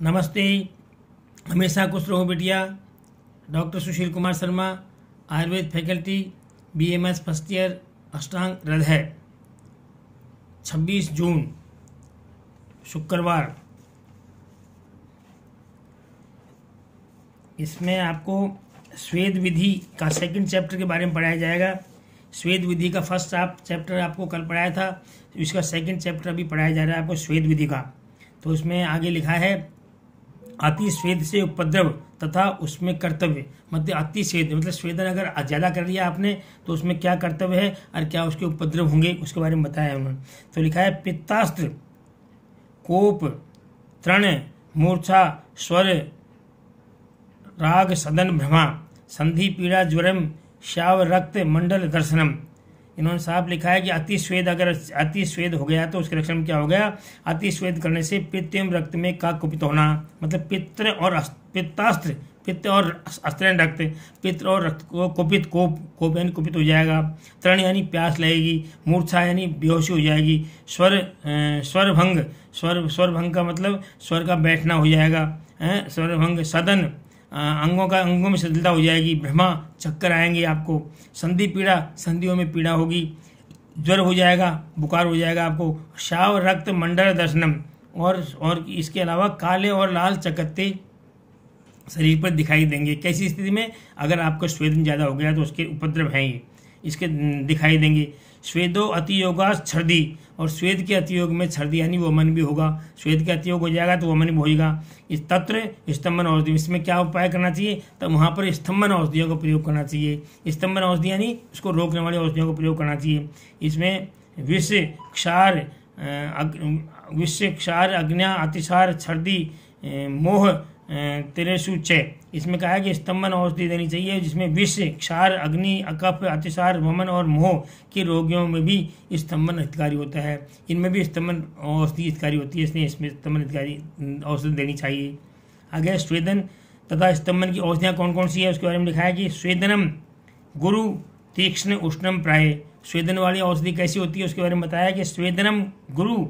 नमस्ते। हमेशा खुश रहो बिटिया। Doctor Sushil Kumar Sharma, Ayurveda faculty, BMS first year, Ashtanga Hridaya. 26 जून शुक्रवार। इसमें आपको स्वेद विधि का सेकंड चैप्टर के बारे में पढ़ाया जाएगा। स्वेद विधि का फर्स्ट चैप्टर आपको कल पढ़ाया था, इसका सेकंड चैप्टर अभी पढ़ाया जा रहा है आपको स्वेद विधि का। तो इसमें आगे लिखा है अति स्वेद से उपद्रव तथा उसमें कर्तव्य। मतलब अति स्वेद मतलब स्वेदन अगर ज्यादा कर लिया आपने तो उसमें क्या कर्तव्य है और क्या उसके उपद्रव होंगे उसके बारे में बताया उन्होंने। तो लिखा है पित्तास्त्र, कोप, तृण, मूर्छा, स्वर, राग, सदन, भ्रमा, संधि, पीड़ा, ज्वरम, श्याव, रक्त मंडल दर्शनम। इन्होंने साफ लिखा है कि अति स्वेद, अगर अति स्वेद हो गया तो उसके लक्षण में क्या हो गया। अति स्वेद करने से पित्त एवं रक्त में का कुपित होना, मतलब पित्त और पित्तास्त्र, पित्त और अस्त्र रक्त, पित्त और रक्त को कुपित, कोप यानी कुपित हो जाएगा। तृण यानी प्यास लगेगी। मूर्छा यानी बेहोशी हो जाएगी। स्वरभंग, स्वरभंग का मतलब स्वर का बैठना हो जाएगा। स्वरभंग। सदन, अंगों में शिथिलता हो जाएगी। भ्रमा, चक्कर आएंगे आपको। संधि पीड़ा, संधियों में पीड़ा होगी। ज्वर हो जाएगा, बुखार हो जाएगा आपको। श्याव, रक्त मंडल दर्शनम, और इसके अलावा काले और लाल चकत्ते शरीर पर दिखाई देंगे। कैसी स्थिति में? अगर आपका स्वेदन ज्यादा हो गया तो उसके उपद्रव हैं ये, इसके दिखाई देंगे। स्वेदो अतियोगा छर्दी, और स्वेद के अतियोग में छर्दी यानी वमन भी होगा। स्वेद के अतियोग हो जाएगा तो वमन भी होगा। इस तत्र स्तंभन औषधि, इसमें क्या उपाय करना चाहिए? तो वहां पर स्तंभन औषधियों का प्रयोग करना चाहिए। स्तंभन औषधि यानी उसको रोकने वाली औषधियों का प्रयोग करना चाहिए। इसमें विष, क्षार, अग्न्या, अतिसार, छर्दी, मोह, तेरेसु च। इसमें कहा है कि स्तंभन औषधि देनी चाहिए जिसमें विष, क्षार, अग्नि, अकफ, अतिसार, वमन और मोह के रोगियों में भी स्तंभन हितकारी होता है। इनमें भी स्तंभन औषधि हितकारी होती है, इसलिए इसमें स्तंभन हितकारी औषधि देनी चाहिए। आगे स्वेदन तथा स्तंभन की औषधियाँ कौन कौन सी है उसके बारे में लिखा है कि स्वेदनम गुरु तीक्ष्ण उष्णम प्राय। स्वेदन वाली औषधि कैसी होती है उसके बारे में बताया कि स्वेदनम गुरु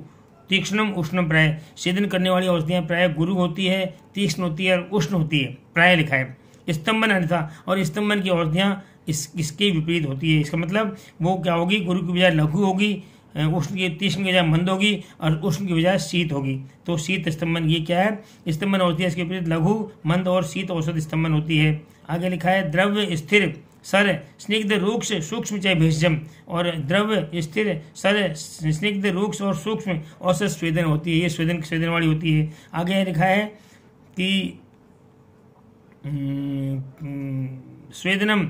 तीक्ष्णम उष्णम प्राय। स्वेदन करने वाली औषधियाँ प्राय गुरु होती है, तीक्ष्ण होती है और उष्ण होती है, प्राय लिखा है। स्तंभन अन्यथा, और स्तंभन की औषधियाँ इसके विपरीत होती है। इसका मतलब वो क्या होगी? गुरु की बजाय लघु होगी, उष्ण की, तीक्ष्ण की बजाय मंद होगी और उष्ण की बजाय शीत होगी। तो शीत स्तंभन ये क्या है? स्तंभन औषधियाँ इसके विपरीत लघु, मंद और शीत औषध स्तंभन होती है। आगे लिखा है द्रव्य स्थिर, सर, स्निग्ध, रूक्ष, सूक्ष्म चाहे भेषजम। और द्रव्य स्थिर, सर, स्निग्ध, रूक्ष और सूक्ष्म औसत स्वेदन होती है। ये स्वेदन वाली होती है। आगे लिखा है कि स्वेदनम,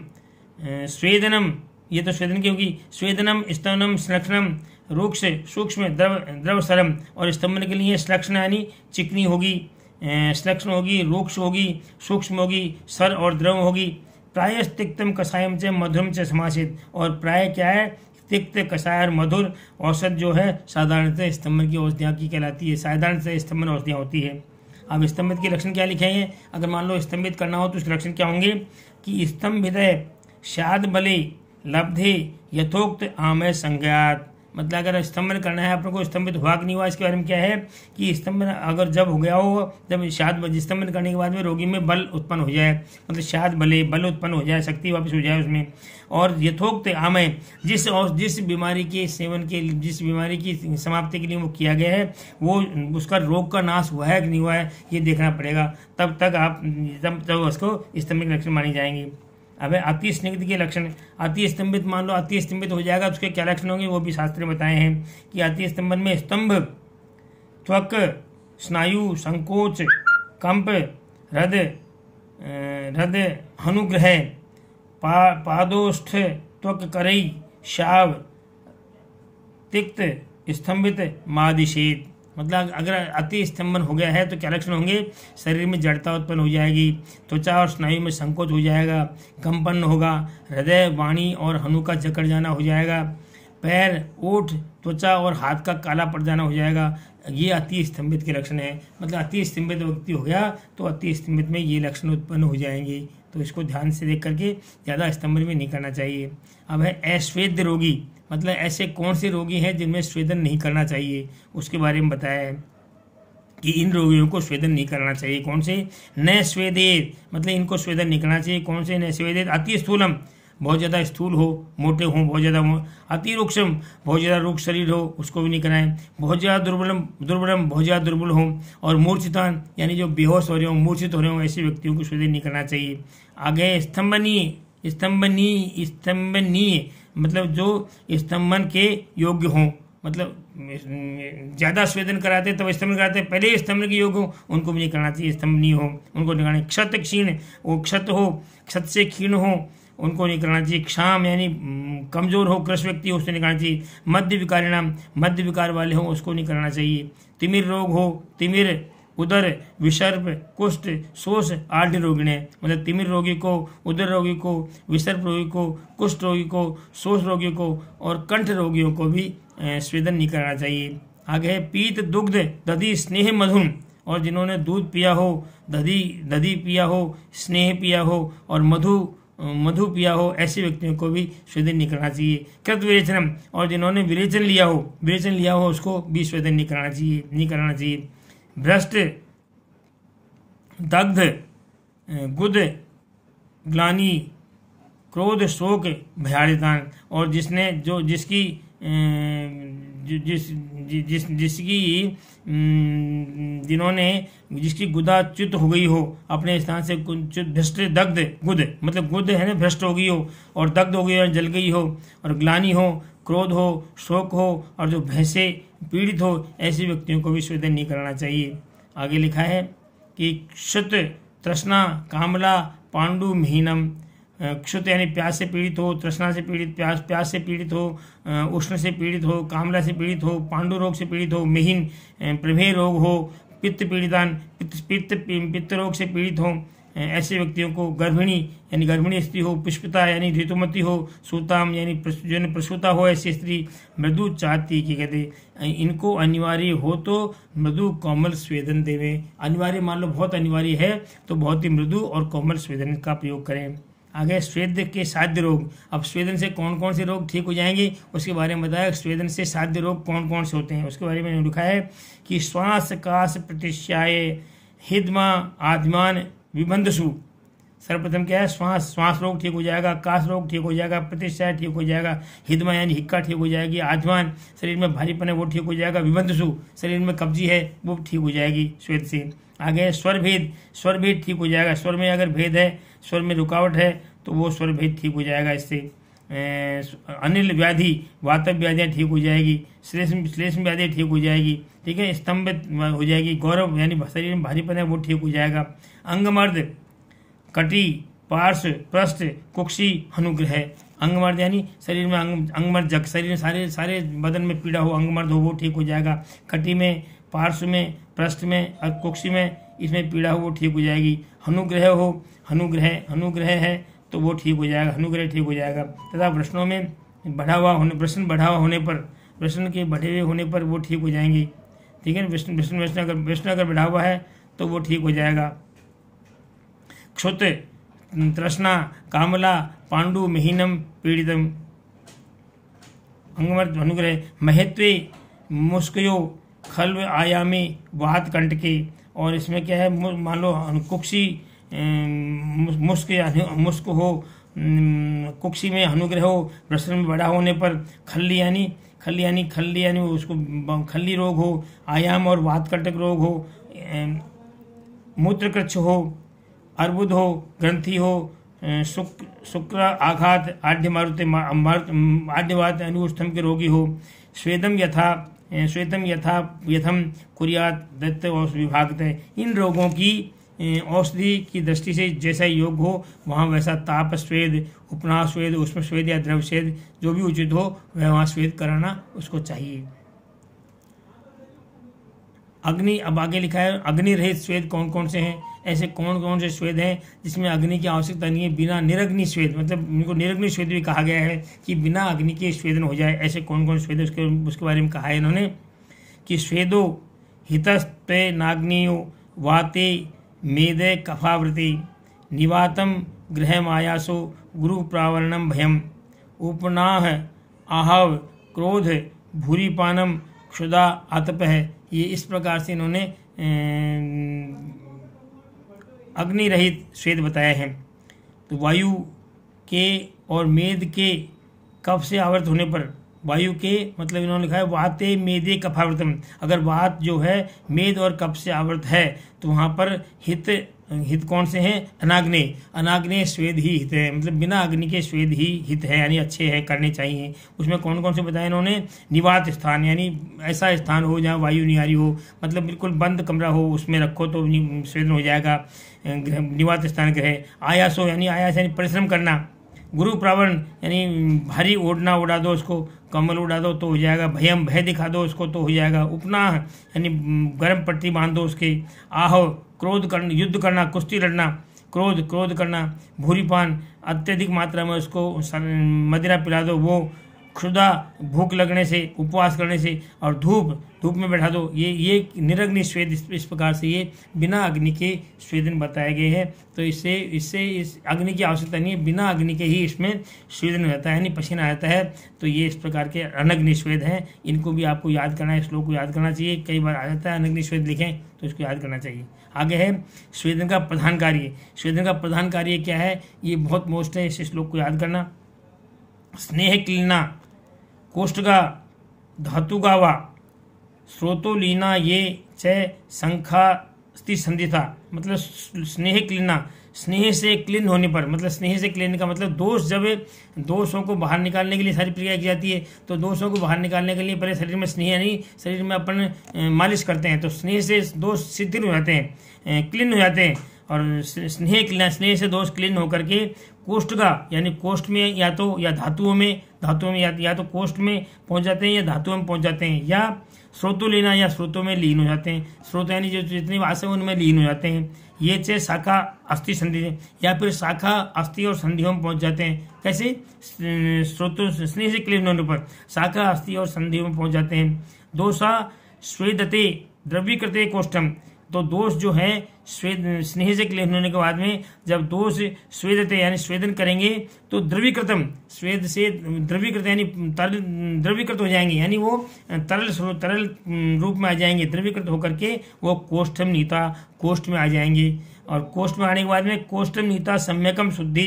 ये तो स्वेदन की होगी। स्वेदनम, स्तवनम, श्लक्षणम, रूक्ष, सूक्ष्म, द्रव सरम। और स्तंभन के लिए श्लक्षण यानी चिकनी होगी, श्लक्षण होगी, रूक्ष होगी, सूक्ष्म होगी, सर और द्रव होगी। प्राय तिक्तम कषायम च मधुरम च समासित। और प्राय क्या है? तिक्त, कषाय और मधुर औषध जो है साधारणतः स्तंभन की औषधियाँ की कहलाती है। साधारणतः स्तंभन औषधियाँ होती है। अब स्तंभित के लक्षण क्या लिखे हैं? अगर मान लो स्तंभित करना हो तो उसके लक्षण क्या होंगे कि स्तंभित शाद बले लब्धे यथोक्त आमय संज्ञात। मतलब अगर स्तंभन करना है अपने को, स्तंभित हुआ कि नहीं हुआ इसके बारे में क्या है कि स्तंभन अगर जब हो गया हो, जब स्तंभन करने के बाद में रोगी में बल उत्पन्न हो जाए, मतलब शाद बले, बल उत्पन्न हो जाए, शक्ति वापस हो जाए उसमें। और यथोक्त आमय, जिस बीमारी के सेवन के, जिस बीमारी की समाप्ति के लिए वो किया गया है, वो उसका रोग का नाश हुआ है कि नहीं हुआ है ये देखना पड़ेगा। तब उसको स्तंभित लक्षण मानी जाएंगे। अब अति स्निग्ध के लक्षण। अति स्तंभित, मान लो अति स्तंभित हो जाएगा तो उसके क्या लक्षण होंगे वो भी शास्त्र में बताए हैं कि अति स्तंभन में स्तंभ, त्वक, स्नायु, संकोच, कंप, हृदय अनुग्रह, पादोष्ठ, त्वक, करई, शाव, तिक्त, स्तंभित, मादिशेत। मतलब अगर अति स्तंभन हो गया है तो क्या लक्षण होंगे? शरीर में जड़ता उत्पन्न हो जाएगी, त्वचा और स्नायु में संकोच हो जाएगा, कंपन होगा, हृदय, वाणी और हनु का जकड़ जाना हो जाएगा, पैर, ओठ, त्वचा और हाथ का काला पड़ जाना हो जाएगा। ये अति स्तंभित के लक्षण है। मतलब अति स्तंभित व्यक्ति हो गया तो अति स्तंभित में ये लक्षण उत्पन्न हो जाएंगे। तो इसको ध्यान से देख करके ज़्यादा स्तंभन में नहीं करना चाहिए। अब है अस्वेद रोगी, मतलब ऐसे कौन से रोगी हैं जिनमें स्वेदन नहीं करना चाहिए उसके बारे में बताया है। कि इन रोगियों को स्वेदन नहीं करना चाहिए। कौन से? न स्वेदेत, मतलब इनको स्वेदन नहीं करना चाहिए। कौन से? न स्वेदेत अति स्थूलम, बहुत ज़्यादा स्थूल हो, मोटे हों, बहुत ज़्यादा अति रुक्षम, बहुत ज़्यादा रुक्ष शरीर हो, उसको भी नहीं कराएं। बहुत ज़्यादा दुर्बलम, बहुत ज़्यादा दुर्बल हों, और मूर्छितान यानी जो बेहोश हो रहे हों, मूर्छित हो रहे हों, ऐसे व्यक्तियों को स्वेदन नहीं करना चाहिए। आगे स्तंभनीय मतलब जो स्तंभन के योग्य हों, मतलब ज़्यादा स्वेदन कराते तब स्तंभन कराते, पहले स्तंभन के योग्य हो उनको भी नहीं करना चाहिए, स्तंभनीय हो उनको नहीं करना। क्षत क्षीण, वो क्षत हो, क्षत से क्षीण हो, उनको नहीं करना चाहिए। क्षाम यानी कमजोर हो, कृष व्यक्ति हो, उसको नहीं करना चाहिए। मध्य विकारिणाम, मध्य विकार वाले हो, उसको नहीं करना चाहिए। तिमिर रोग हो, तिमिर, उदर, विसर्प, कुष्ठ, शोष आढ़ रोगिणे, मतलब तिमिर रोगी को, उदर रोगी को, विसर्प रोगी को, कुष्ठ रोगी को, शोष रोगी को और कंठ रोगियों को भी स्वेदन नहीं करना चाहिए। आगे है पीत, दुग्ध, दधि, स्नेह, मधुन, और जिन्होंने दूध पिया हो, दधि पिया हो, स्नेह पिया हो और मधु पिया हो, ऐसे व्यक्तियों को भी स्वेदन नहीं करना चाहिए। कृत विरेचनम, और जिन्होंने विरेचन लिया हो उसको भी स्वेदन नहीं कराना चाहिए। भ्रष्ट, दग्ध, गुद, ग्लानि, क्रोध, शोक, भयादितान, और जिसकी जिसकी गुदा च्युत हो गई हो, अपने स्थान से भ्रष्ट, दग्ध, गुद मतलब गुद है ना, भ्रष्ट हो गई हो, और दग्ध हो गई हो, जल गई हो, और ग्लानि हो, क्रोध हो, शोक हो, और जो भैंसे पीड़ित हो, ऐसे व्यक्तियों को भी स्वेदन नहीं कराना चाहिए। आगे लिखा है कि क्षुत, तृष्णा, कामला, पांडु, महीनम, क्षुत यानी प्यास से पीड़ित हो, तृष्णा से पीड़ित, प्यास से पीड़ित हो, उष्ण से पीड़ित हो, कामला से पीड़ित हो, पांडु रोग से पीड़ित हो, मिहिन प्रमेह रोग हो, पित्त पीड़ितान, पित्त रोग से पीड़ित हो, ऐसे व्यक्तियों को, गर्भिणी यानी गर्भिणी स्त्री हो, पुष्पिता यानी ऋतुमती हो, सूताम यानी जो प्रसूता हो, ऐसी स्त्री, मृदु चाहती की कहते, इनको अनिवार्य हो तो मृदु कोमल स्वेदन देवे। अनिवार्य मान लो बहुत अनिवार्य है तो बहुत ही मृदु और कोमल स्वेदन का प्रयोग करें। आगे स्वेद के साध्य रोग। अब स्वेदन से कौन कौन से रोग ठीक हो जाएंगे उसके बारे में बताया। स्वेदन से साध्य रोग कौन कौन से होते हैं उसके बारे में लिखा है कि श्वास काश प्रतिश्याय हिदमा आत्मान विबंधसु। सर्वप्रथम क्या है? श्वास रोग ठीक हो जाएगा, काश रोग ठीक हो जाएगा, प्रतिश्याय ठीक हो जाएगा, हिदमा यानी हिक्का ठीक हो जाएगी, आत्मान शरीर में भारीपन है वो ठीक हो जाएगा, विबंधसु शरीर में कब्जी है वो ठीक हो जाएगी स्वेद से। आगे स्वर भेद ठीक हो जाएगा। स्वर में अगर भेद है, स्वर में रुकावट है तो वो स्वर भेद ठीक हो जाएगा इससे। अनिल व्याधि, वातव व्याधियाँ ठीक हो जाएगी, श्लेष्म व्याधि ठीक हो जाएगी, ठीक है, स्तंभित हो जाएगी, गौरव यानी शरीर में भारीपन है वो ठीक हो जाएगा। अंगमर्द, कटी, पार्श्व, पृष्ठ, कुक्षी, अनुग्रह। अंगमर्द यानी शरीर में अंगमर्द, शरीर में सारे बदन में पीड़ा हो, अंगमर्द हो वो ठीक हो जाएगा। कटी में, पार्श्व में, पृष्ठ में और कुक्षी में इसमें पीड़ा हो वो ठीक हो जाएगी। अनुग्रह हो, अनुग्रह है तो वो ठीक हो जाएगा, अनुग्रह ठीक हो जाएगा। तथा प्रश्नों में प्रश्न बढ़ा हुआ होने पर, प्रश्न के बढ़े हुए होने पर वो ठीक हो जाएंगे, ठीक है। प्रश्न अगर बढ़ा हुआ है तो वो ठीक हो जाएगा। क्षुत, तृष्णा, कामला, पांडु, महीनम, पीड़ितम। अंगमर्द, अनुग्रह। महत्वे, मुस्कयो, खल्व, आयामी, वात, कंटके। और इसमें क्या है? मान लो कुक्षी, मुस्क हो, कुक्षी में अनुग्रह हो, प्रश्न में बड़ा होने पर खल्ली यानी उसको खल्ली रोग हो, आयाम और वात कंटक रोग हो, मूत्रकृच्छ हो, अर्बुद हो, ग्रंथि हो, शुक्र आघात, आढ़्यवात अनुष्ठम के रोगी हो। स्वेदम यथम कुरियात दत्त औषधि विभागतः। इन रोगों की औषधि की दृष्टि से जैसा योग हो वहाँ वैसा ताप स्वेद, उपनाह स्वेद, उष्ण स्वेद या द्रव स्वेद जो भी उचित हो वह वहाँ स्वेद कराना उसको चाहिए। अग्नि, अब आगे लिखा है अग्नि रहित स्वेद कौन कौन से हैं। ऐसे कौन कौन से स्वेद हैं जिसमें अग्नि की आवश्यकता नहीं है, बिना निरग्नि स्वेद, मतलब इनको निरग्नि स्वेद भी कहा गया है कि बिना अग्नि के स्वेदन हो जाए। ऐसे कौन कौन स्वेद उसके बारे में कहा है इन्होंने कि स्वेदो हितस्ते नाग्नियो वाते मेदे कफावृति निवातम गृह मायासो गुरु प्रावरणम भयम उपनाह आहव क्रोध भूरिपानम क्षुदा आतप है। ये इस प्रकार से इन्होंने अग्नि रहित स्वेद बताया है। तो वायु के और मेद के कफ से आवृत होने पर, वायु के मतलब इन्होंने लिखा है वाते मेदे कफावृतम, अगर वात जो है मेद और कफ से आवृत है तो वहाँ पर हित कौन से हैं? अनाग्नेय। अनाग्नेय स्वेद ही हित है, मतलब बिना अग्नि के स्वेद ही हित है, यानी अच्छे हैं, करने चाहिए। उसमें कौन कौन से बताए इन्होंने? निवात स्थान, यानी ऐसा स्थान हो जहाँ वायु नहीं आ रही हो, मतलब बिल्कुल बंद कमरा हो, उसमें रखो तो स्वेदन हो जाएगा। निवात स्थान ग्रह। आयास हो, यानी आयास यानी परिश्रम करना। गुरु प्रावण यानी भारी ओढ़ना उड़ा दो उसको, कम्बल उड़ा दो तो हो जाएगा। भयम भय दिखा दो उसको तो हो जाएगा। उपनाह यानी गर्म पट्टी बांध दो उसके। आहो क्रोध करना, युद्ध करना, कुश्ती लड़ना। क्रोध करना। भूरिपान अत्यधिक मात्रा में उसको मदिरा पिला दो, वो क्षुधा भूख लगने से, उपवास करने से। और धूप में बैठा दो, ये निरग्नि स्वेद, इस प्रकार से ये बिना अग्नि के स्वेदन बताए गए हैं। तो इससे इस अग्नि की आवश्यकता नहीं है, बिना अग्नि के ही इसमें स्वेदन रहता है, यानी पसीना आता है। तो ये इस प्रकार के अनग्नि स्वेद हैं, इनको भी आपको याद करना है, श्लोक को याद करना चाहिए। कई बार आ जाता है अनग्नि स्वेद लिखें तो इसको याद करना चाहिए। आगे है स्वेदन का प्रधान कार्य। स्वेदन का प्रधान कार्य क्या है? ये बहुत मोस्ट है, इस श्लोक को याद करना। स्नेह क्लीना कोष्ठगा धातुगा वा स्रोतो लीना ये च संखा स्ति संधि था, मतलब स्नेह क्लीना, स्नेह से क्लीन होने पर, मतलब स्नेह से क्लीन का मतलब दोष, जब दोषों को बाहर निकालने के लिए सारी प्रक्रिया की जाती है, तो दोषों को बाहर निकालने के लिए पहले शरीर में स्नेह यानी शरीर में अपन मालिश करते हैं, तो स्नेह से दोष शिथिल हो जाते हैं, क्लीन हो जाते हैं। और स्नेह से दोष क्लीन होकर के कोष्ठगा यानी कोष्ठ में या धातुओं में या तो कोष्ठ में पहुंच जाते हैं या धातुओं में पहुंच जाते हैं, या स्रोतों लेना या स्रोतों में लीन हो जाते हैं। स्रोत यानी जो जितनी वास है उनमें लीन हो जाते हैं। ये चे शाखा अस्थि संधि, या फिर शाखा अस्थि और संधियों में पहुंच जाते हैं। कैसे? स्रोतों स्नेह से क्लीन होने पर शाखा अस्थि और संधियों में पहुंच जाते हैं। दोषा स्वेदते द्रवीकृते कोष्ठम, तो दोष जो है स्नेह से क्लीन होने के बाद में जब दोष स्वेदते यानी स्वेदन करेंगे तो द्रवीकृतम, स्वेद से द्रवीकृत यानी द्रवीकृत हो जाएंगे, यानी वो तरल रूप में आ जाएंगे। द्रवीकृत होकर के वो कोष्ठम नीता, कोष्ठ में आ जाएंगे। और कोष्ठ में आने के बाद में कोष्ठम नीता सम्यकम शुद्धि,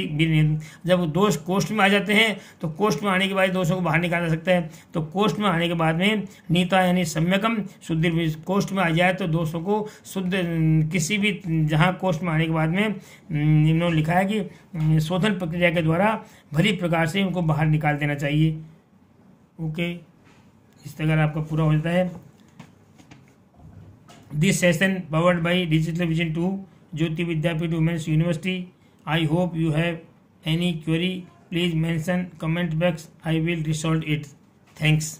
जब दोष कोष्ठ में आ जाते हैं तो कोष्ठ में आने के बाद दोषों को बाहर निकाला जा सकता है। तो कोष्ठ में आने के बाद में नीता यानी सम्यकम शुद्धि, कोष्ठ में आ जाए तो दोषों को शुद्ध, किसी भी जहाँ कोष्ठ में आने के बाद में इन्होंने लिखा है कि शोधन प्रक्रिया के द्वारा भली प्रकार से उनको बाहर निकाल देना चाहिए। ओके, इस तरह आपका पूरा हो जाता है। This session powered by Digital Vision 2 Jyoti Vidyapeeth Women's University. I hope you have any query. Please mention comment box. I will resolve it. Thanks.